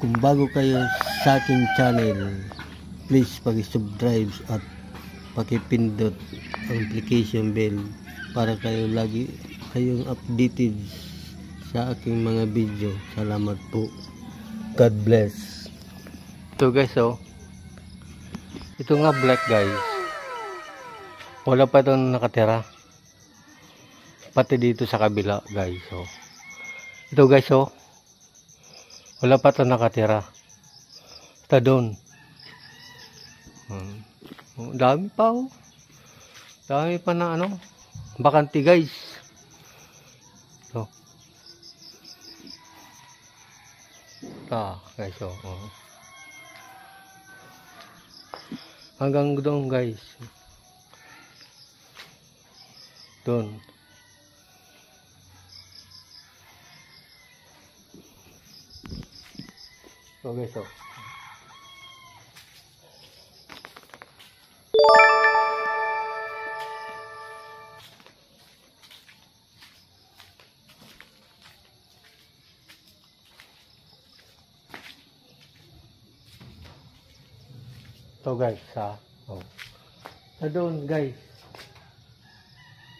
Kung bago kayo sa aking channel, please pag-subscribe at pakipindot ang notification bell para kayo lagi kayong updated sa aking mga video. Salamat po. God bless. Ito guys, oh. Ito nga black guys. Wala pa itong nakatira. Pati dito sa kabila guys, oh. Ito guys, oh. Wala pa itong nakatira. Ito doon. Dami pa, oh. Dami pa na ano. Bakanti guys. Ito. Guys, oh. Hanggang doon guys. Doon. So guys, oh. Ito guys, ha. Oh. Sa doon guys.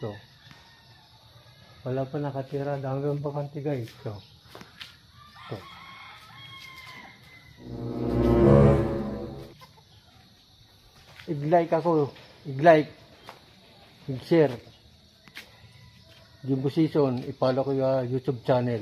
Ito. Wala pa nakatira. Dami ang bakante guys. Ito. Ito. I-like ako. I-like. I-share. Jimbo Season. I-follow ko yung YouTube channel.